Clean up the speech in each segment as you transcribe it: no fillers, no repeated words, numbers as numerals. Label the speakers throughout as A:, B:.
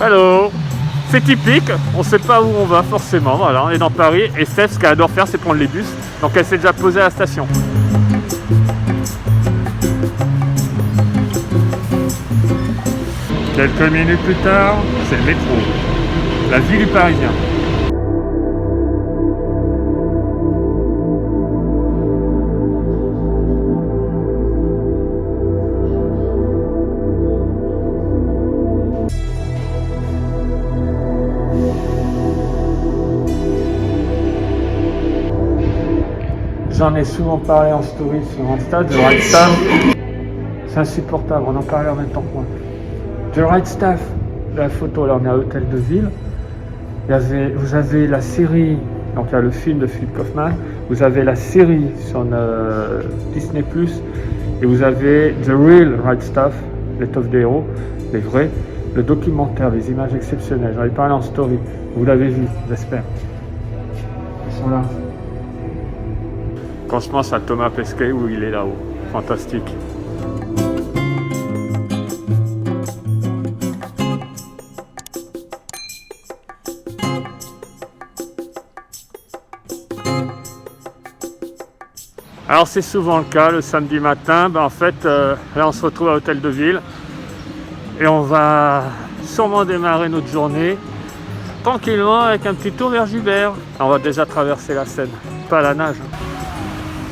A: Hello. C'est typique, on sait pas où on va forcément, voilà, on est dans Paris et Steph, ce qu'elle adore faire c'est prendre les bus, donc elle s'est déjà posée à la station. Quelques minutes plus tard, c'est le métro, la vie du Parisien. J'en ai souvent parlé en story sur Insta, The Right Stuff. C'est insupportable, on en parlait en même temps que moi. The Right Stuff, la photo, là on est à l'hôtel de ville. Vous avez la série, donc il y a le film de Philip Kaufman, vous avez la série sur Disney+, et vous avez The Real Right Stuff, l'étoffe des héros, les vrais, le documentaire, les images exceptionnelles. J'en ai parlé en story, vous l'avez vu, j'espère. Ils sont là. Quand je pense à Thomas Pesquet où il est là-haut, fantastique. Alors c'est souvent le cas le samedi matin, en fait là on se retrouve à l'hôtel de ville et on va sûrement démarrer notre journée tranquillement avec un petit tour vers Gibert. On va déjà traverser la Seine, pas à la nage.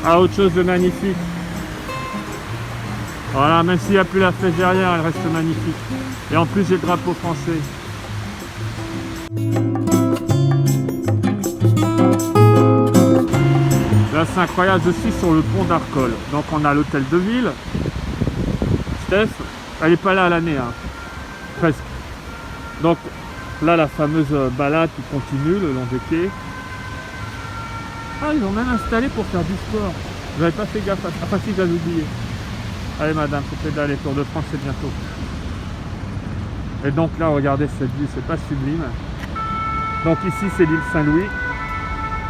A: Ah, autre chose de magnifique. Voilà, même s'il n'y a plus la flèche derrière, elle reste magnifique. Et en plus, j'ai le drapeau français. Là, c'est incroyable, je suis sur le pont d'Arcole. Donc, on a l'hôtel de ville. Steph, elle n'est pas là à l'année, hein. Presque. Donc, là, la fameuse balade qui continue le long des quais. Ah, ils ont même installé pour faire du sport. J'avais pas fait gaffe à ça. Enfin, si, j'avais oublié. Allez, madame, faut peut-être aller. Tour de France, c'est bientôt. Et donc là, regardez cette vue, c'est pas sublime. Donc ici, c'est l'île Saint-Louis.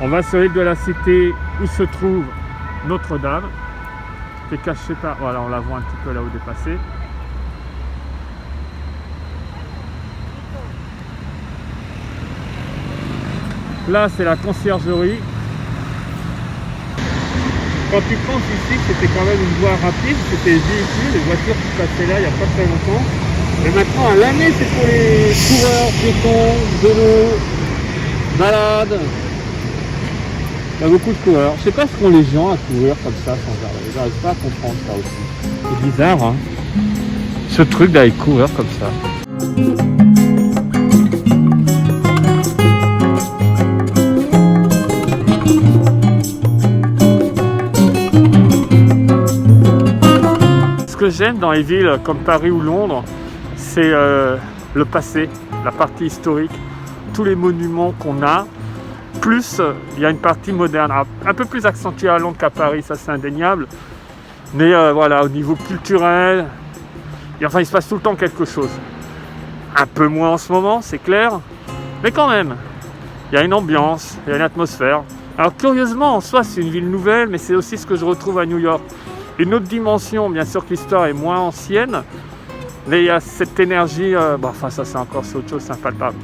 A: On va sur l'île de la Cité où se trouve Notre-Dame. Qui est cachée par... Voilà, on la voit un petit peu là-haut dépassée. Là, c'est la conciergerie. Quand tu penses ici, c'était quand même une voie rapide, c'était les véhicules, les voitures qui passaient là il n'y a pas très longtemps. Et maintenant, à l'année, c'est pour les coureurs, piétons, vélos, balades. Il y a beaucoup de coureurs. Je sais pas ce qu'ont les gens à courir comme ça sans arrêt. J'arrive pas à comprendre ça aussi. C'est bizarre, hein, ce truc d'aller courir comme ça. Ce que j'aime dans les villes comme Paris ou Londres, c'est le passé, la partie historique, tous les monuments qu'on a, plus il y a une partie moderne, un peu plus accentuée à Londres qu'à Paris, ça c'est indéniable, mais voilà, au niveau culturel, enfin il se passe tout le temps quelque chose. Un peu moins en ce moment, c'est clair, mais quand même, il y a une ambiance, il y a une atmosphère. Alors curieusement, en soi c'est une ville nouvelle, mais c'est aussi ce que je retrouve à New York. Une autre dimension, bien sûr que l'histoire est moins ancienne, mais il y a cette énergie, enfin ça c'est encore autre chose, c'est impalpable.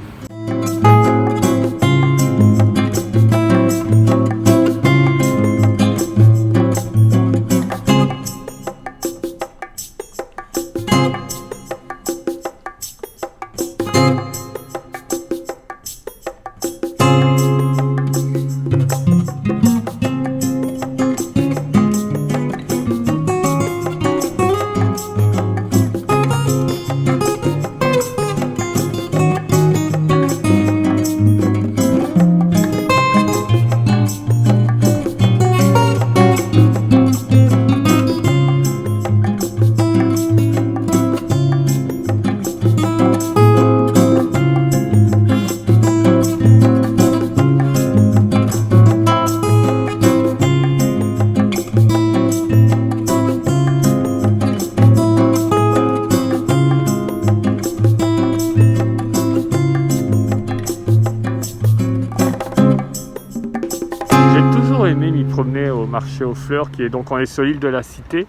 A: Marché aux fleurs qui est donc on est sur l'île de la Cité.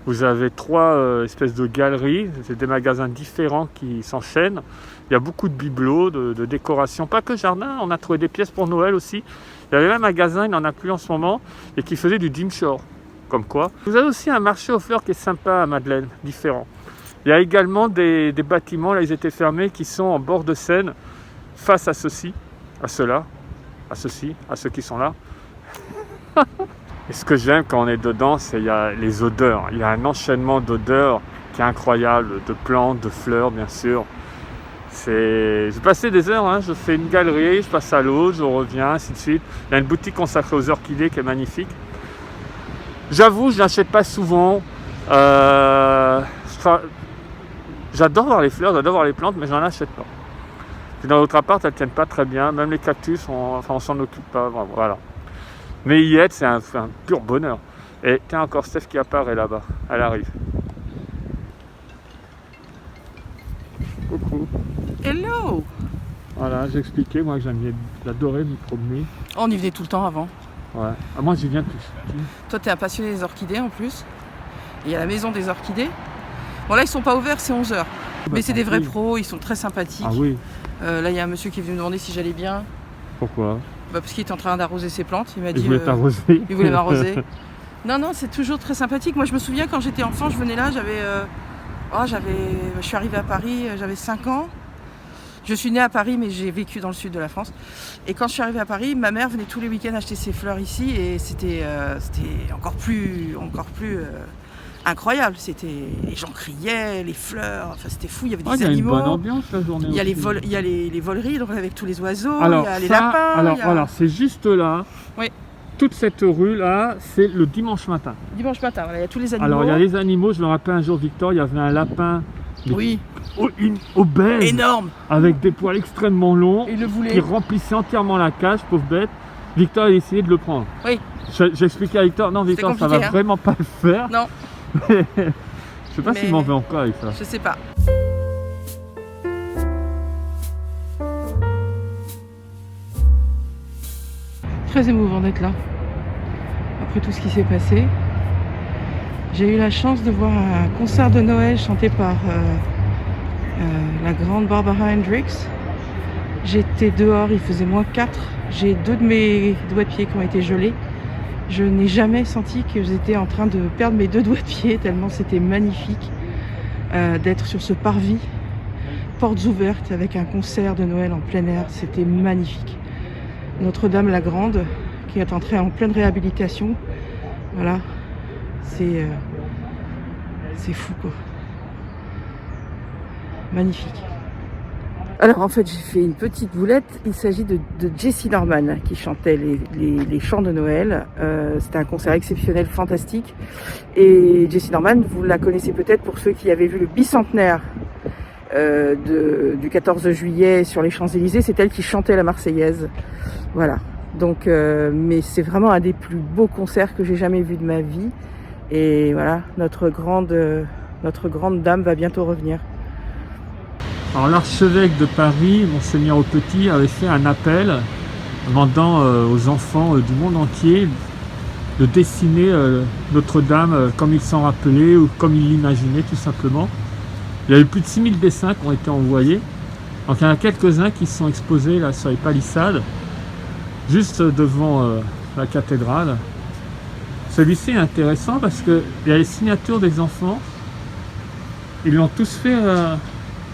A: Vous avez trois espèces de galeries, c'est des magasins différents qui s'enchaînent Il y a beaucoup de bibelots, de décorations, pas que jardin, on a trouvé des pièces pour Noël aussi. Il y avait même un magasin, il n'en a plus en ce moment, et qui faisait du Dimshore, comme quoi. Vous avez aussi un marché aux fleurs qui est sympa à Madeleine, différent. Il y a également des bâtiments, là ils étaient fermés, qui sont en bord de Seine, face à ceux-ci, à ceux-là, à ceux-ci, à ceux qui sont là. Et ce que j'aime quand on est dedans, c'est qu'il y a les odeurs. Il y a un enchaînement d'odeurs qui est incroyable, de plantes, de fleurs bien sûr. J'ai passé des heures, hein, je fais une galerie, je passe à l'autre, je reviens, ainsi de suite. Il y a une boutique consacrée aux orchidées qui est magnifique. J'avoue, je n'achète pas souvent. J'adore voir les fleurs, j'adore voir les plantes, mais je n'en achète pas. Puis dans notre appart, elles ne tiennent pas très bien, même les cactus, on s'en occupe pas, voilà. Mais y être, c'est un pur bonheur. Et tiens, encore Steph qui apparaît là-bas, elle arrive. Coucou.
B: Hello!
A: Voilà, j'ai expliqué, moi que j'adorais m'y promener.
B: On y venait tout le temps avant.
A: Ouais. Ah, moi j'y viens plus.
B: Toi, t'es un passionné des orchidées en plus. Il y a la maison des orchidées. Bon, là, ils sont pas ouverts, c'est 11h. Mais c'est des vrais pros, ils sont très sympathiques.
A: Ah oui.
B: Là, il y a un monsieur qui est venu me demander si j'allais bien.
A: Pourquoi?
B: Parce qu'il était en train d'arroser ses plantes. Il m'a dit.
A: Il voulait t'arroser.
B: Il voulait m'arroser. Non, c'est toujours très sympathique. Moi, je me souviens quand j'étais enfant, je venais là, je suis arrivée à Paris, j'avais 5 ans. Je suis née à Paris, mais j'ai vécu dans le sud de la France. Et quand je suis arrivée à Paris, ma mère venait tous les week-ends acheter ses fleurs ici, et c'était encore plus incroyable. Les gens criaient, les fleurs, enfin c'était fou. Il y avait des animaux.
A: Il y a une bonne ambiance la journée.
B: Il y a les voleries, donc avec tous les oiseaux.
A: Alors,
B: il y a les lapins.
A: Alors c'est juste là.
B: Oui.
A: Toute cette rue là, c'est le dimanche matin.
B: Dimanche matin, voilà, il y a tous les animaux.
A: Alors il y a les animaux, je me rappelle un jour Victor, il y avait un lapin.
B: Oui.
A: Obèse.
B: Énorme.
A: Avec des poils extrêmement longs.
B: Il le voulait.
A: Qui remplissait entièrement la cage, pauvre bête. Victor a essayé de le prendre.
B: Oui.
A: J'ai expliqué à Victor, non Victor, ça va vraiment pas le faire.
B: Non.
A: Je sais pas s'il m'en veut encore avec ça.
B: Je sais pas. Très émouvant d'être là. Après tout ce qui s'est passé. J'ai eu la chance de voir un concert de Noël chanté par la grande Barbara Hendricks. J'étais dehors, il faisait -4. J'ai 2 de mes doigts de pied qui ont été gelés. Je n'ai jamais senti que j'étais en train de perdre mes 2 doigts de pied, tellement c'était magnifique d'être sur ce parvis, portes ouvertes, avec un concert de Noël en plein air. C'était magnifique. Notre-Dame la Grande, qui est entrée en pleine réhabilitation. Voilà, c'est fou quoi. Magnifique. Alors en fait j'ai fait une petite boulette, il s'agit de Jessye Norman qui chantait les chants de Noël. C'était un concert exceptionnel, fantastique. Et Jessye Norman, vous la connaissez peut-être pour ceux qui avaient vu le bicentenaire du 14 juillet sur les Champs-Élysées, c'est elle qui chantait la Marseillaise. Voilà. Donc, mais c'est vraiment un des plus beaux concerts que j'ai jamais vu de ma vie. Et voilà, notre grande dame va bientôt revenir.
A: Alors l'archevêque de Paris, Monseigneur au Petit, avait fait un appel demandant aux enfants du monde entier de dessiner Notre-Dame comme ils s'en rappelaient ou comme ils l'imaginaient tout simplement. Il y a eu plus de 6000 dessins qui ont été envoyés. Donc il y en a quelques-uns qui sont exposés là sur les palissades, juste devant la cathédrale. Celui-ci est intéressant parce qu'il y a les signatures des enfants. Ils l'ont tous fait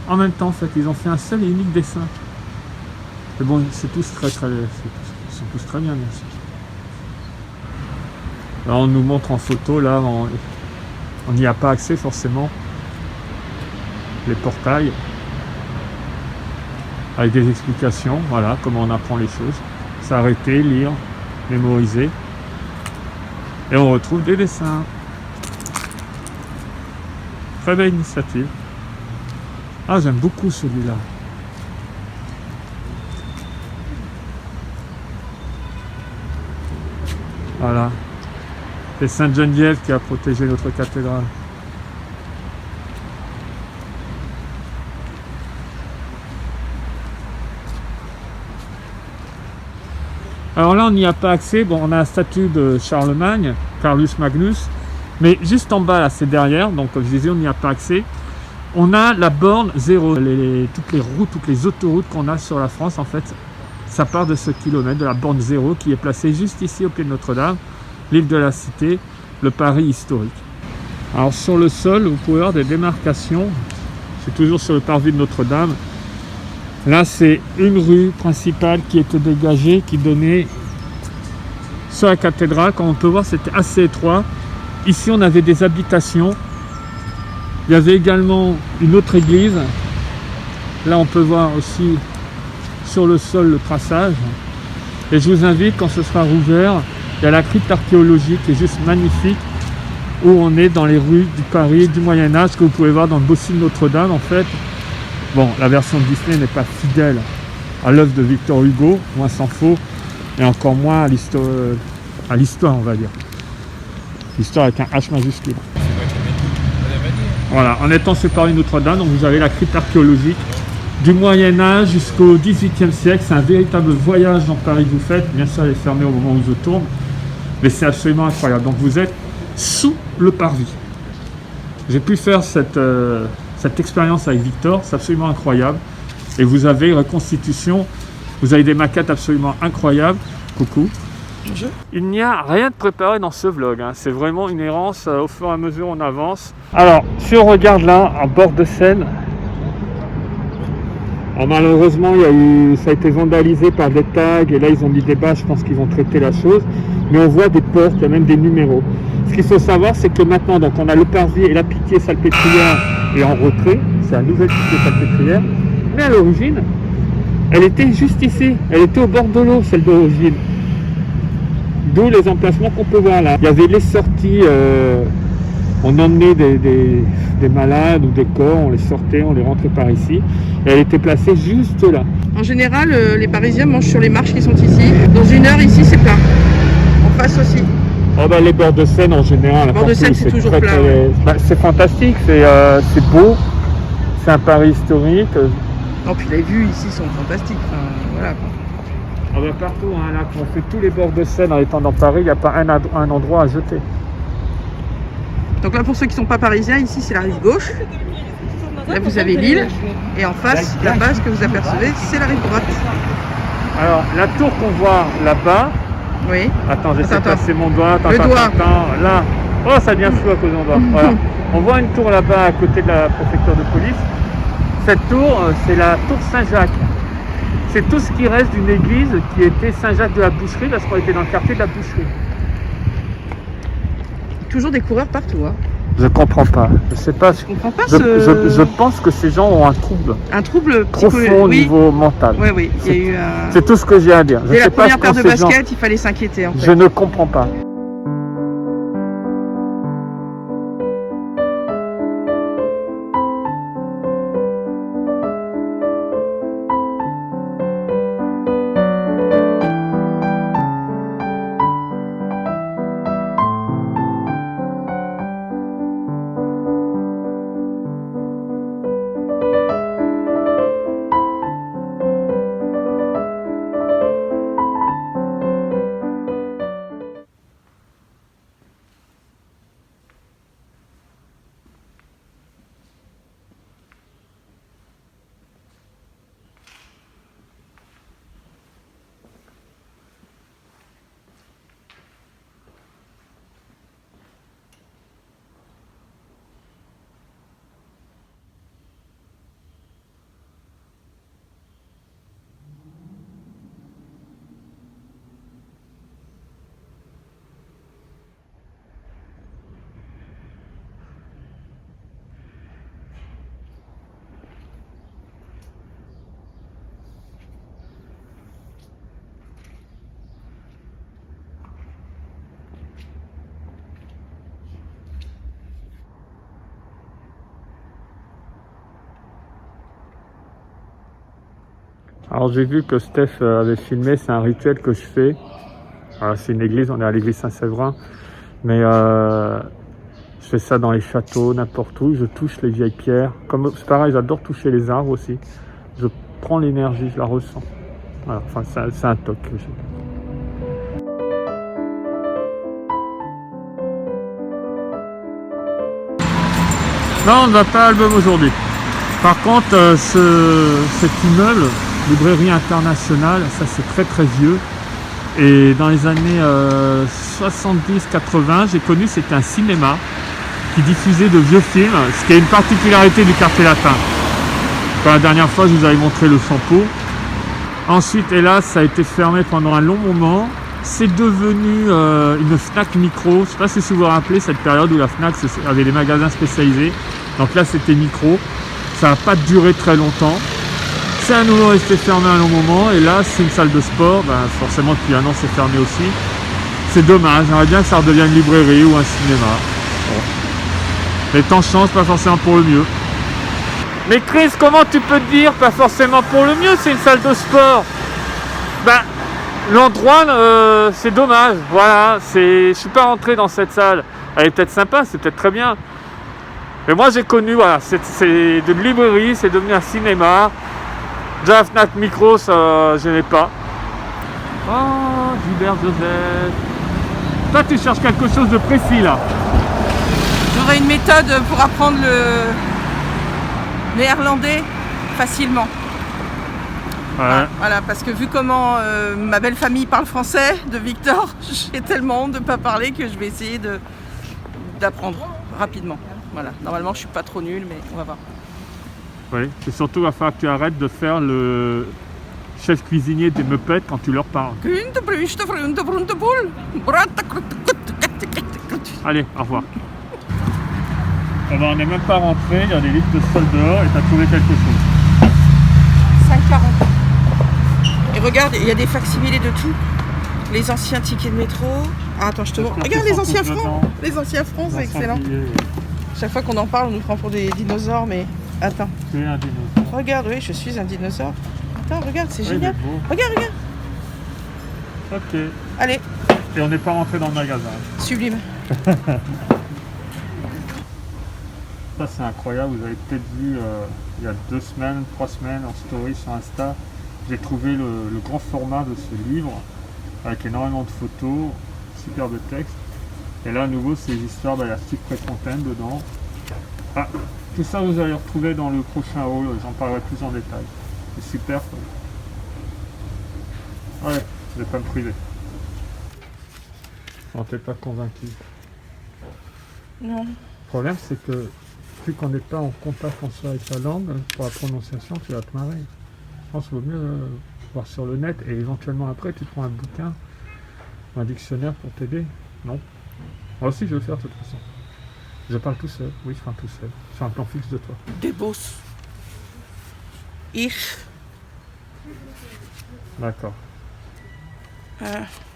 A: en même temps en fait. Ils ont fait un seul et unique dessin. Mais bon, c'est tous ils sont tous très bien sûr. Là on nous montre en photo, là on n'y a pas accès forcément. Les portails. Avec des explications, voilà comment on apprend les choses. S'arrêter, lire, mémoriser. Et on retrouve des dessins. Très belle initiative. Ah, j'aime beaucoup celui-là. Voilà. C'est Sainte Geneviève qui a protégé notre cathédrale. Alors là, on n'y a pas accès. Bon, on a la statue de Charlemagne, Carlus Magnus, mais juste en bas, là, c'est derrière. Donc, comme je disais, on n'y a pas accès. On a la borne 0. Toutes les routes, toutes les autoroutes qu'on a sur la France, en fait, ça part de ce kilomètre, de la borne 0 qui est placée juste ici au pied de Notre-Dame, l'île de la Cité, le Paris historique. Alors sur le sol, vous pouvez voir des démarcations. C'est toujours sur le parvis de Notre-Dame. Là, c'est une rue principale qui était dégagée, qui donnait sur la cathédrale. Comme on peut voir, c'était assez étroit. Ici, on avait des habitations. Il y avait également une autre église. Là, on peut voir aussi sur le sol le traçage. Et je vous invite, quand ce sera rouvert, il y a la crypte archéologique qui est juste magnifique, où on est dans les rues du Paris du Moyen-Âge, que vous pouvez voir dans le bossu de Notre-Dame. En fait, bon, la version de Disney n'est pas fidèle à l'œuvre de Victor Hugo, moins s'en faut, et encore moins à l'histoire, on va dire. L'histoire avec un H majuscule. Voilà, en étant séparé de Notre-Dame, donc vous avez la crypte archéologique du Moyen-Âge jusqu'au XVIIIe siècle. C'est un véritable voyage dans Paris que vous faites. Bien sûr, elle est fermée au moment où je tourne, mais c'est absolument incroyable. Donc vous êtes sous le parvis. J'ai pu faire cette expérience avec Victor, c'est absolument incroyable. Et vous avez une reconstitution, vous avez des maquettes absolument incroyables. Coucou. Bonjour. Il n'y a rien de préparé dans ce vlog, hein. C'est vraiment une errance au fur et à mesure on avance. Alors, si on regarde là, en bord de Seine, alors malheureusement, ça a été vandalisé par des tags et là ils ont mis des bâches, je pense qu'ils vont traiter la chose. Mais on voit des portes, il y a même des numéros. Ce qu'il faut savoir, c'est que maintenant, donc on a le parvis et la Pitié-Salpêtrière est en retrait. C'est la nouvelle Pitié-Salpêtrière. Mais à l'origine, elle était juste ici. Elle était au bord de l'eau, celle d'origine. D'où les emplacements qu'on peut voir là. Il y avait les sorties, on emmenait des malades ou des corps, on les sortait, on les rentrait par ici. Et elle était placée juste là.
B: En général, les Parisiens mangent sur les marches qui sont ici. Dans une heure, ici, c'est plat. En face aussi.
A: Oh ben, les bords de Seine en général.
B: Les bords de Seine, c'est toujours plat.
A: C'est fantastique, c'est beau. C'est un Paris historique.
B: Non, puis les vues ici sont fantastiques. Enfin, voilà.
A: Ah ben, partout, hein, là, quand on fait tous les bords de Seine en étant dans Paris, il n'y a pas un endroit à jeter.
B: Donc là, pour ceux qui ne sont pas parisiens, ici c'est la rive gauche. Là vous avez l'île. Et en face, la base que vous apercevez, c'est la rive droite.
A: Alors, la tour qu'on voit là-bas.
B: Oui.
A: Attends, j'essaie de passer mon doigt.
B: Le doigt.
A: Là. Oh, ça devient flou à cause de mon doigt. Voilà. On voit une tour là-bas à côté de la préfecture de police. Cette tour, c'est la tour Saint-Jacques. C'est tout ce qui reste d'une église qui était Saint-Jacques de la Boucherie, parce qu'on était dans le quartier de la Boucherie.
B: Toujours des coureurs partout, hein.
A: Je comprends pas. Je sais pas.
B: Je comprends pas
A: je pense que ces gens ont un trouble.
B: Un trouble
A: profond au niveau mental.
B: Oui, oui. Il y a eu un...
A: C'est tout ce que j'ai à dire.
B: Dès la première paire de baskets, il fallait s'inquiéter en fait.
A: Je ne comprends pas. Alors j'ai vu que Steph avait filmé, c'est un rituel que je fais. C'est une église, on est à l'église Saint-Séverin, mais je fais ça dans les châteaux, n'importe où, je touche les vieilles pierres. Comme c'est pareil, j'adore toucher les arbres aussi. Je prends l'énergie, je la ressens. Voilà, enfin c'est un toc que j'ai. Non, on n'a pas album aujourd'hui. Par contre, cet immeuble, Librairie Internationale, ça c'est très très vieux. Et dans les années 70-80, j'ai connu, c'était un cinéma qui diffusait de vieux films, ce qui est une particularité du Quartier Latin. Quand la dernière fois, je vous avais montré le Champeau. Ensuite, hélas, ça a été fermé pendant un long moment. C'est devenu une Fnac Micro. Je ne sais pas si vous vous rappelez cette période où la Fnac avait des magasins spécialisés. Donc là, c'était Micro. Ça n'a pas duré très longtemps. C'est à nouveau resté fermé un long moment. Et là, c'est une salle de sport. Ben, forcément, depuis un an, c'est fermé aussi. C'est dommage. J'aimerais bien que ça redevienne une librairie ou un cinéma. Bon. Les temps changent, pas forcément pour le mieux. Mais Chris, comment tu peux te dire pas forcément pour le mieux, c'est une salle de sport? Ben, l'endroit, c'est dommage. Voilà, je suis pas rentré dans cette salle. Elle est peut-être sympa, c'est peut-être très bien. Mais moi j'ai connu, voilà, c'est de librairie, c'est devenu un cinéma. Déjà Fnac Micro, ça j'aimais pas. Oh, Gilbert Joseph. Toi tu cherches quelque chose de précis là.
B: J'aurais une méthode pour apprendre le néerlandais facilement.
A: Ouais.
B: Ah, voilà, parce que vu comment ma belle famille parle français de Victor, j'ai tellement honte de ne pas parler que je vais essayer d'apprendre rapidement. Voilà, normalement je suis pas trop nulle, mais on va voir.
A: Oui, et surtout il va falloir que tu arrêtes de faire le chef cuisinier des Muppets quand tu leur parles. Allez, au revoir. On n'est même pas rentré, il y a des livres de sol dehors et tu as trouvé quelque chose.
B: 5,40. Et regarde, il y a des facsimilés de tout. Les anciens tickets de métro. Ah, attends, je te montre. Regarde les anciens francs. Les anciens francs, c'est excellent. Chaque fois qu'on en parle, on nous prend pour des dinosaures, mais attends.
A: Tu es un dinosaure.
B: Regarde, oui, je suis un dinosaure. Attends, regarde, c'est génial. Regarde, regarde.
A: Ok.
B: Allez.
A: Et on n'est pas rentré dans le magasin.
B: Sublime.
A: Ça c'est incroyable, vous avez peut-être vu il y a 2 semaines, 3 semaines en story sur Insta, j'ai trouvé le grand format de ce livre avec énormément de photos, superbe texte. Et là à nouveau c'est les histoires, il y a Steve Prefontaine dedans. Ah, tout ça vous allez retrouver dans le prochain haul, j'en parlerai plus en détail. C'est super quoi. Ouais, je vais pas me priver. On t'es pas convaincu.
B: Non.
A: Le problème c'est que vu qu'on n'est pas en contact en soi avec la langue, pour la prononciation, tu vas te marrer. Je pense qu'il vaut mieux voir sur le net et éventuellement après tu prends un bouquin, un dictionnaire pour t'aider. Non. Moi aussi je vais le faire de toute façon. Je parle tout seul, oui je parle tout seul. Je fais un plan fixe de toi.
B: Des bosses. Ich.
A: D'accord.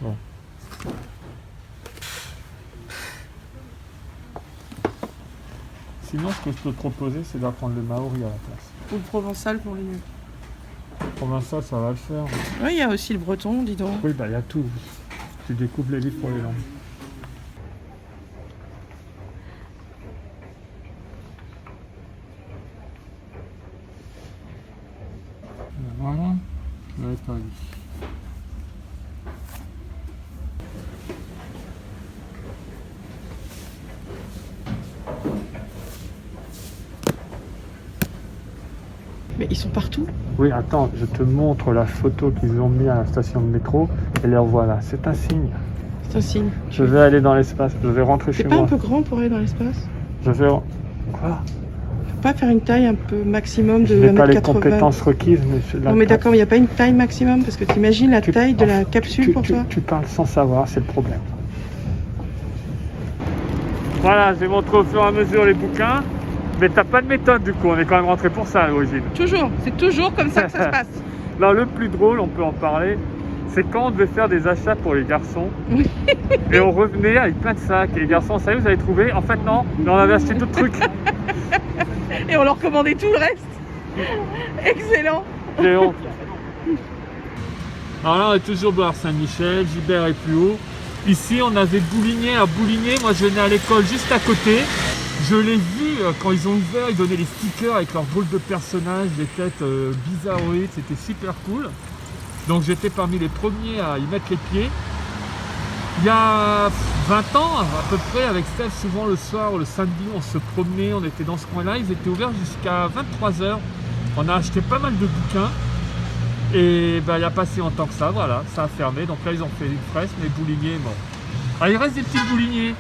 A: Bon. Sinon, ce que je peux te proposer, c'est d'apprendre le maori à la place.
B: Ou le provençal pour les nuls.
A: Provençal, ça va le faire.
B: Oui, il y a aussi le breton, dis donc.
A: Oui, bah il y a tout. Tu découvres les livres pour les langues. Voilà. Je l'avais pas vu.
B: Mais ils sont partout.
A: Oui, attends, je te montre la photo qu'ils ont mis à la station de métro et les revoilà. C'est un signe.
B: C'est un signe.
A: Je vais aller dans l'espace, je vais rentrer chez
B: C'est pas
A: moi.
B: un peu grand pour aller dans l'espace?
A: Je vais... Quoi?
B: Faut pas faire une taille un peu maximum de
A: Je n'ai pas les
B: 1,80 m.
A: compétences requises, mais je
B: Non mais d'accord, il n'y a pas une taille maximum parce que t'imagines la taille de la capsule pour toi.
A: Tu parles sans savoir, c'est le problème. Voilà, j'ai montré au fur et à mesure les bouquins, mais t'as pas de méthode du coup, on est quand même rentré pour ça à l'origine.
B: Toujours, c'est toujours comme ça que ça se passe.
A: Non, le plus drôle, on peut en parler, c'est quand on devait faire des achats pour les garçons.
B: Oui.
A: Et on revenait avec plein de sacs. Et les garçons, ça y est, vous avez trouvé? En fait, non, mais on avait acheté d'autres trucs.
B: Et on leur commandait tout le reste. Excellent.
A: J'ai honte. Alors là, on est toujours boulevard Saint-Michel, Gilbert est plus haut. Ici, on avait Bouligné à Bouligné. Moi, je venais à l'école juste à côté. Je l'ai vu quand ils ont ouvert, ils donnaient les stickers avec leurs drôles de personnages, des têtes bizarroïdes. C'était super cool. Donc, j'étais parmi les premiers à y mettre les pieds. Il y a 20 ans, à peu près, avec Steph, souvent le soir, le samedi, on se promenait, on était dans ce coin-là. Ils étaient ouverts jusqu'à 23h. On a acheté pas mal de bouquins. Et il n'y a pas si longtemps que ça, voilà, ça a fermé. Donc là, ils ont fait une fresque, mais bouliniers, bon. Ah, il reste des petits bouliniers.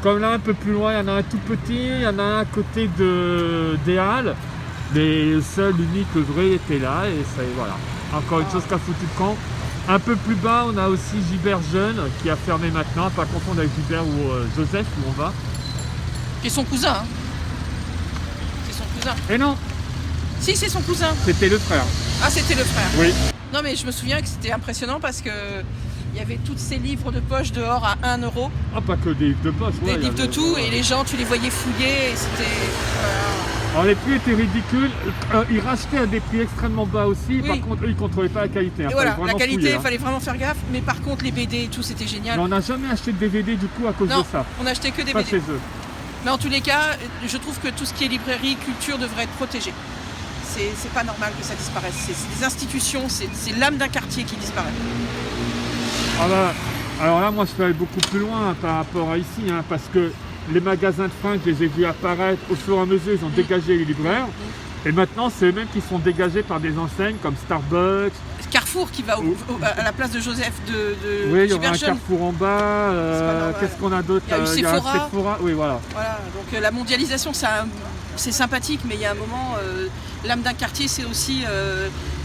A: Comme là, un peu plus loin, il y en a un tout petit, il y en a un à côté des Halles. Mais le seul, l'unique, le vrai était là. Et ça, voilà. Encore une chose qu'a foutu le camp. Un peu plus bas, on a aussi Gibert Jeune qui a fermé maintenant, pas confondre avec Gibert ou Joseph où on va.
B: Qui est son cousin. Hein. C'est son cousin.
A: Et non,
B: Si, c'est son cousin.
A: c'était le frère.
B: Ah, c'était le frère.
A: Oui.
B: Non, mais je me souviens que c'était impressionnant parce que il y avait tous ces livres de poche dehors à 1 euro.
A: Ah, pas que des livres de poche.
B: Des livres de tout, et les gens, tu les voyais fouiller, et c'était...
A: Alors, les prix étaient ridicules. Ils rachetaient à des prix extrêmement bas aussi.
B: Oui.
A: Par contre, eux, ils ne contrôlaient pas la qualité. Hein.
B: Et voilà,
A: Fallait
B: la
A: vraiment
B: qualité,
A: fouiller,
B: il fallait vraiment faire gaffe. Mais par contre, les BD et tout, c'était génial.
A: Mais on n'a jamais acheté de DVD du coup à cause
B: Non,
A: de ça.
B: on achetait que des
A: Pas
B: BD.
A: chez eux.
B: Mais en tous les cas, je trouve que tout ce qui est librairie, culture devrait être protégé. C'est pas normal que ça disparaisse. C'est des institutions, c'est l'âme d'un quartier qui disparaît.
A: Ah bah, alors là, moi, je peux aller beaucoup plus loin hein, par rapport à ici, hein, parce que les magasins de fringues, je les ai vus apparaître au fur et à mesure, ils ont dégagé les libraires. Et maintenant, c'est eux-mêmes qui sont dégagés par des enseignes comme Starbucks.
B: Carrefour qui va à la place de Joseph de
A: Oui, il y aura un
B: Gibert Jeune.
A: Carrefour en bas. Qu'est-ce qu'on a d'autre?
B: Il y a eu Sephora.
A: Sephora. Oui, voilà.
B: Voilà, donc la mondialisation, c'est sympathique, mais il y a un moment, l'âme d'un quartier, c'est aussi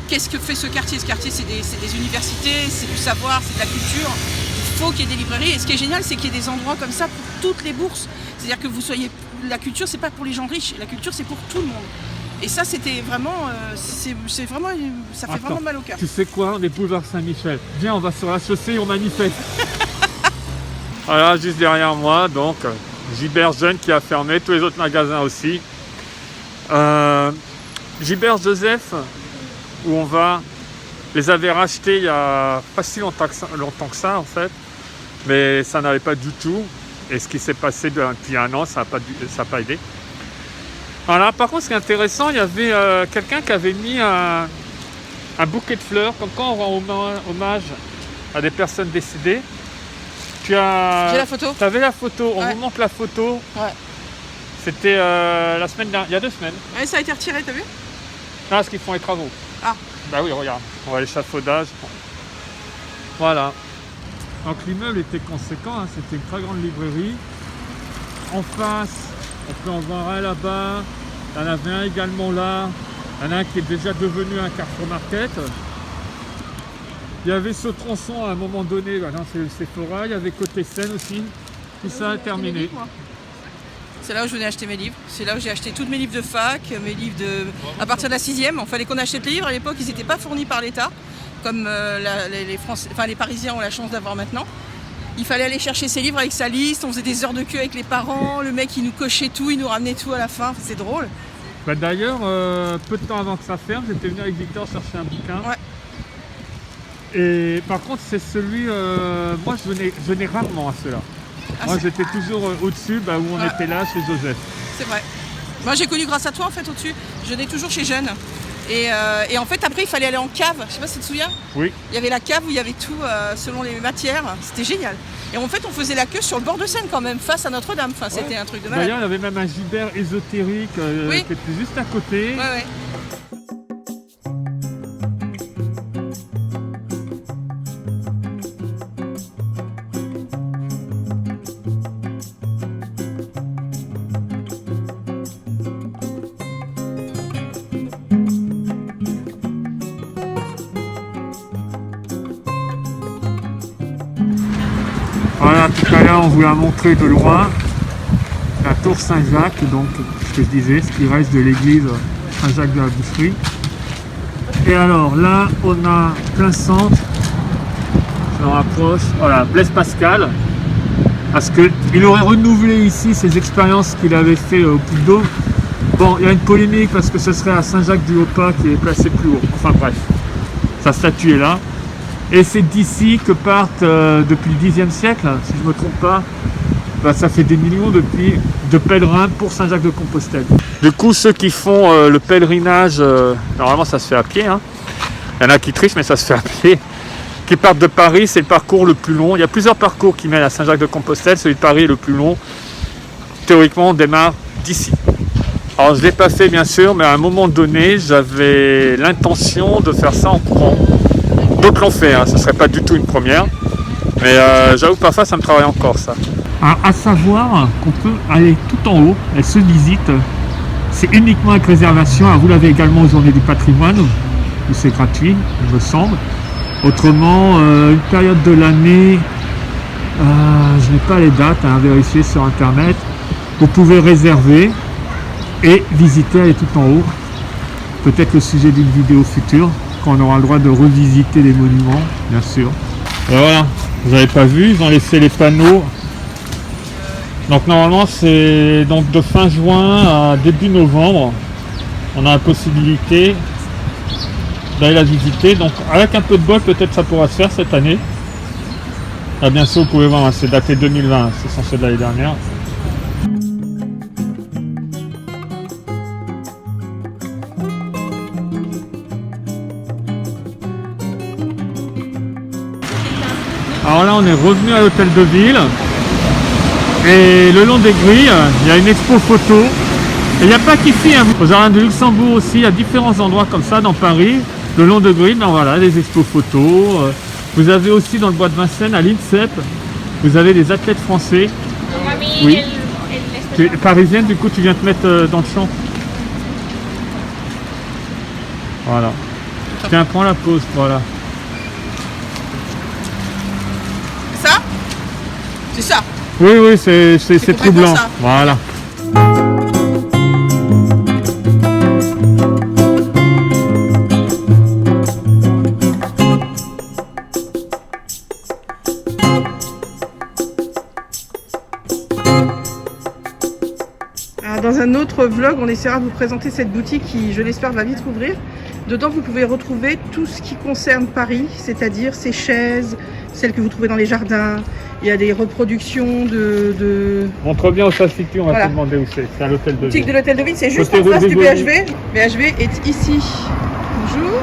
B: qu'est-ce que fait ce quartier? Ce quartier, c'est des universités, c'est du savoir, c'est de la culture. Il faut qu'il y ait des librairies. Et ce qui est génial, c'est qu'il y ait des endroits comme ça pour toutes les bourses. C'est-à-dire que vous soyez... La culture, c'est pas pour les gens riches. La culture, c'est pour tout le monde. Et ça, c'était vraiment... c'est vraiment... Ça fait vraiment mal au cœur.
A: Tu sais quoi? On est boulevard Saint-Michel. Viens, on va sur la chaussée et on manifeste. Voilà, juste derrière moi, donc, Gibert Jeune qui a fermé, tous les autres magasins aussi. Gibert Joseph, où on va, les avait rachetés il y a pas si longtemps que ça en fait, mais ça n'allait pas du tout. Et ce qui s'est passé depuis 1 an, ça n'a pas aidé. Voilà, par contre, ce qui est intéressant, il y avait quelqu'un qui avait mis un bouquet de fleurs, comme quand on rend hommage à des personnes décédées. J'ai
B: la photo.
A: Tu avais la photo, on
B: Ouais.
A: vous montre la photo.
B: Ouais.
A: C'était la semaine dernière, il y a 2 semaines.
B: Et ça a été retiré, t'as vu?
A: Là, parce qu'ils font les travaux.
B: Ah.
A: Bah oui, regarde, on va à l'échafaudage. Voilà. Donc l'immeuble était conséquent, hein, c'était une très grande librairie. En face, on peut en voir un là-bas. Il y en avait un également là. Il y en a un qui est déjà devenu un Carrefour Market. Il y avait ce tronçon à un moment donné, maintenant c'est le Sephora. Il y avait côté Seine aussi. Tout ça est terminé.
B: C'est là où je venais acheter mes livres. C'est là où j'ai acheté tous mes livres de fac, mes livres de... À partir de la 6e, il fallait qu'on achète les livres. À l'époque, ils n'étaient pas fournis par l'État, comme les Français, enfin, les Parisiens ont la chance d'avoir maintenant. Il fallait aller chercher ses livres avec sa liste. On faisait des heures de queue avec les parents. Le mec, il nous cochait tout, il nous ramenait tout à la fin. C'est drôle.
A: Bah, d'ailleurs, peu de temps avant que ça ferme, j'étais venu avec Victor chercher un bouquin.
B: Ouais.
A: Et par contre, c'est celui... moi, je venais rarement à ceux-là.
B: Ah,
A: Moi, j'étais toujours au-dessus, où on était là, chez Joseph.
B: C'est vrai. Moi, j'ai connu grâce à toi, en fait, au-dessus. Je venais toujours chez Jeune. Et en fait, après, il fallait aller en cave. Je sais pas si tu te souviens.
A: Oui.
B: Il y avait la cave où il y avait tout selon les matières. C'était génial. Et en fait, on faisait la queue sur le bord de Seine quand même, face à Notre-Dame. Enfin, c'était un truc de malade.
A: D'ailleurs, il y avait même un Gibert ésotérique
B: Oui.
A: qui était juste à côté.
B: Ouais.
A: Voilà, tout à l'heure, on vous l'a montré de loin. La tour Saint-Jacques, donc, ce que je disais, ce qui reste de l'église Saint-Jacques de la Boucherie. Et alors, là, on a plein centre. Je me rapproche. Voilà, Blaise Pascal. Parce qu'il aurait renouvelé ici ses expériences qu'il avait fait au Puy d'Ôme. Bon, il y a une polémique parce que ce serait à Saint-Jacques-du-Haut-Pas qui est placé plus haut. Enfin bref, sa statue est là. Et c'est d'ici que partent, depuis le Xe siècle, si je ne me trompe pas, ça fait des millions de pèlerins pour Saint-Jacques-de-Compostelle. Du coup, ceux qui font le pèlerinage, normalement ça se fait à pied, hein. Il y en a qui trichent, mais ça se fait à pied, qui partent de Paris, c'est le parcours le plus long. Il y a plusieurs parcours qui mènent à Saint-Jacques-de-Compostelle. Celui de Paris est le plus long. Théoriquement, on démarre d'ici. Alors je l'ai pas fait bien sûr, mais à un moment donné, j'avais l'intention de faire ça en courant. D'autres l'ont fait, hein. Ce ne serait pas du tout une première. Mais j'avoue que parfois ça me travaille encore ça. Alors, à savoir qu'on peut aller tout en haut, elle se visite. C'est uniquement avec réservation. Alors, vous l'avez également aux Journées du patrimoine, où c'est gratuit, il me semble. Autrement, une période de l'année, je n'ai pas les dates, à vérifier sur internet. Vous pouvez réserver et visiter, aller tout en haut. Peut-être le sujet d'une vidéo future, quand on aura le droit de revisiter les monuments, bien sûr. Et voilà, vous n'avez pas vu, ils ont laissé les panneaux. Donc normalement c'est donc de fin juin à début novembre. On a la possibilité d'aller la visiter. Donc avec un peu de bol, peut-être ça pourra se faire cette année. Là bien sûr vous pouvez voir, c'est daté 2020, c'est censé de l'année dernière. Alors là on est revenu à l'hôtel de ville. Et le long des grilles, il y a une expo photo. Et il n'y a pas qu'ici, hein. Au jardin de Luxembourg aussi, il y a différents endroits comme ça dans Paris. Le long de grilles, ben voilà, des expos photos. Vous avez aussi dans le bois de Vincennes, à l'INSEP, vous avez des athlètes français. Oui. Tu es parisienne, du coup tu viens te mettre dans le champ. Voilà. Tiens, prends la pause, voilà.
B: Ça? C'est ça.
A: Oui, oui, c'est troublant. Voilà.
B: Alors, dans un autre vlog, on essaiera de vous présenter cette boutique qui, je l'espère, va vite rouvrir. Dedans, vous pouvez retrouver tout ce qui concerne Paris, c'est-à-dire ces chaises, celles que vous trouvez dans les jardins. Il y a des reproductions de...
A: Montre bien où ça se situe, on va te demander où c'est. C'est à l'hôtel de ville.
B: Boutique de l'hôtel de ville, c'est juste en face du BHV. BHV est ici. Bonjour.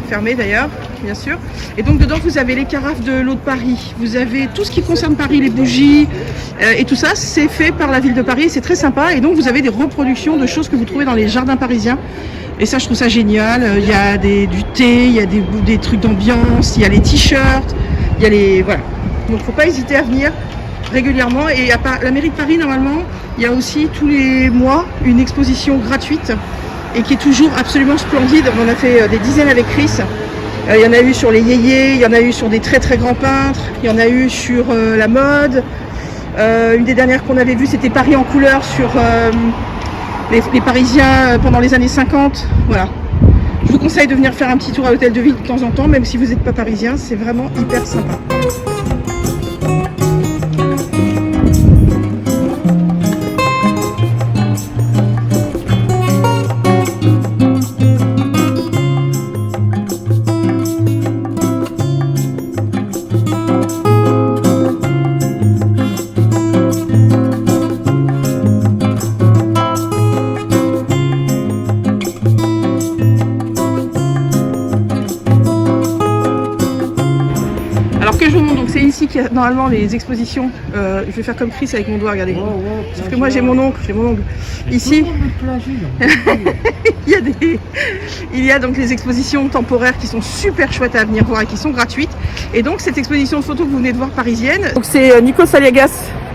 B: Fermé d'ailleurs, bien sûr. Et donc dedans, vous avez les carafes de l'eau de Paris. Vous avez tout ce qui concerne Paris, les bougies et tout ça, c'est fait par la ville de Paris. C'est très sympa. Et donc, vous avez des reproductions de choses que vous trouvez dans les jardins parisiens. Et ça, je trouve ça génial. Il y a du thé, il y a des trucs d'ambiance, il y a les t-shirts, il y a les... Voilà. Donc, faut pas hésiter à venir régulièrement. Et à la mairie de Paris, normalement, il y a aussi tous les mois une exposition gratuite et qui est toujours absolument splendide. On en a fait des dizaines avec Chris. Il y en a eu sur les yéyés, il y en a eu sur des très très grands peintres, il y en a eu sur la mode. Une des dernières qu'on avait vues, c'était Paris en couleur sur les Parisiens pendant les années 50. Voilà. Je vous conseille de venir faire un petit tour à l'hôtel de ville de temps en temps, même si vous n'êtes pas parisien, c'est vraiment hyper sympa. Alors que je vous montre, donc c'est ici qu'il y a normalement les expositions. Je vais faire comme Chris avec mon doigt, regardez. Sauf que moi j'ai mon ongle, Ici, il y a donc les expositions temporaires qui sont super chouettes à venir voir et qui sont gratuites. Et donc cette exposition de photos que vous venez de voir parisienne, donc c'est Nico Saliagas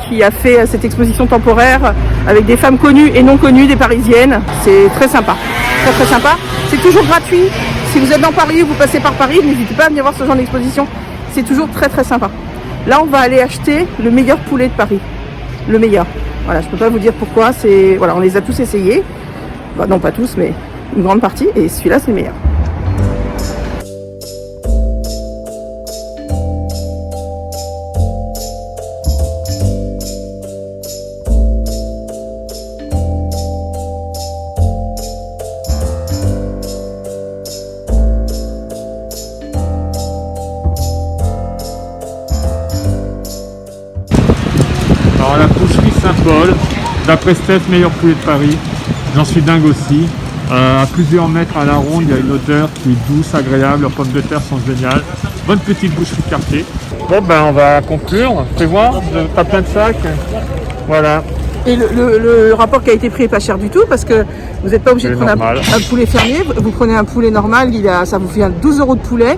B: qui a fait cette exposition temporaire avec des femmes connues et non connues, des parisiennes. C'est très sympa, très très sympa. C'est toujours gratuit. Si vous êtes dans Paris ou vous passez par Paris, n'hésitez pas à venir voir ce genre d'exposition. C'est toujours très très sympa. Là, on va aller acheter le meilleur poulet de Paris. Le meilleur. Voilà, je peux pas vous dire pourquoi. Voilà, on les a tous essayés. Bah, non, pas tous, mais une grande partie. Et celui-là, c'est le meilleur.
A: Alors la boucherie Saint-Paul, d'après Steph, meilleur poulet de Paris. J'en suis dingue aussi. À plusieurs mètres à la ronde, il y a une odeur qui est douce, agréable. Leurs pommes de terre sont géniales. bonne petite boucherie de quartier. Bon ben on va conclure, fais voir, t'as plein de sacs. Voilà.
B: Et le rapport qui a été pris n'est pas cher du tout parce que vous n'êtes pas obligé de prendre un poulet fermier. Vous prenez un poulet normal, ça vous fait 12 € de poulet.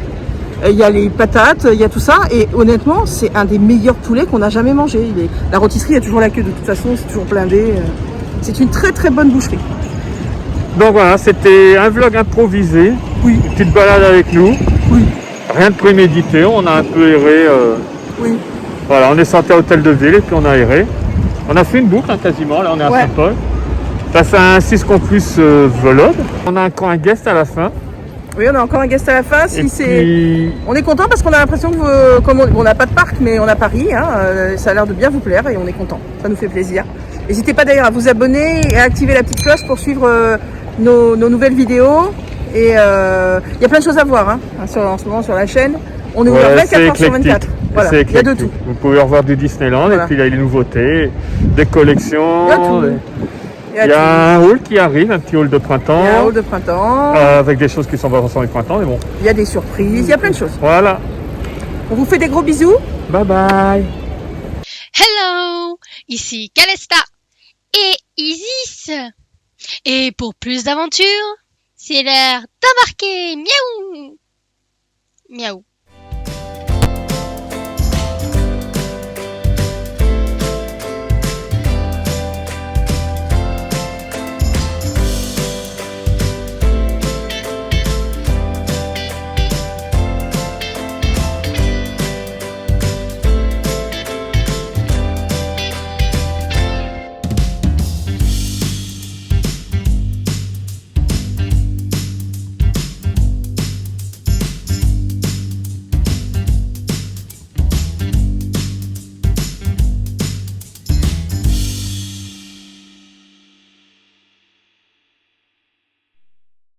B: Il y a les patates, il y a tout ça. Et honnêtement, c'est un des meilleurs poulets qu'on a jamais mangé. La rôtisserie, il y a toujours la queue de toute façon, c'est toujours blindé. C'est une très très bonne boucherie.
A: Donc voilà, c'était un vlog improvisé.
B: Oui.
A: Une petite balade avec nous.
B: Oui.
A: Rien de prémédité, on a un peu erré.
B: Oui.
A: Voilà, on est sorti à Hôtel de Ville et puis on a erré. On a fait une boucle quasiment, là on est à Saint-Paul. Ça c'est un 6 plus vlog. On a encore un guest à la fin.
B: Oui, on a encore un guest à la fin. On est content parce qu'on a l'impression que on n'a pas de parc, mais on a Paris. Ça a l'air de bien vous plaire et on est content. Ça nous fait plaisir. N'hésitez pas d'ailleurs à vous abonner et à activer la petite cloche pour suivre nos nouvelles vidéos. Et il y a plein de choses à voir en ce moment sur la chaîne. On est ouvert 24 h sur 24. Voilà, il y a de tout.
A: Vous pouvez revoir du Disneyland et puis il y a les nouveautés, des collections. Il y a un hall qui arrive, un petit hall de printemps.
B: Il y a un hall de printemps.
A: Avec des choses qui sont pas forcément du printemps, mais bon.
B: Il y a des surprises, il y a plein de choses.
A: Voilà.
B: On vous fait des gros bisous.
A: Bye bye.
C: Hello, ici Calesta et Isis. Et pour plus d'aventures, c'est l'heure d'embarquer. Miaou. Miaou.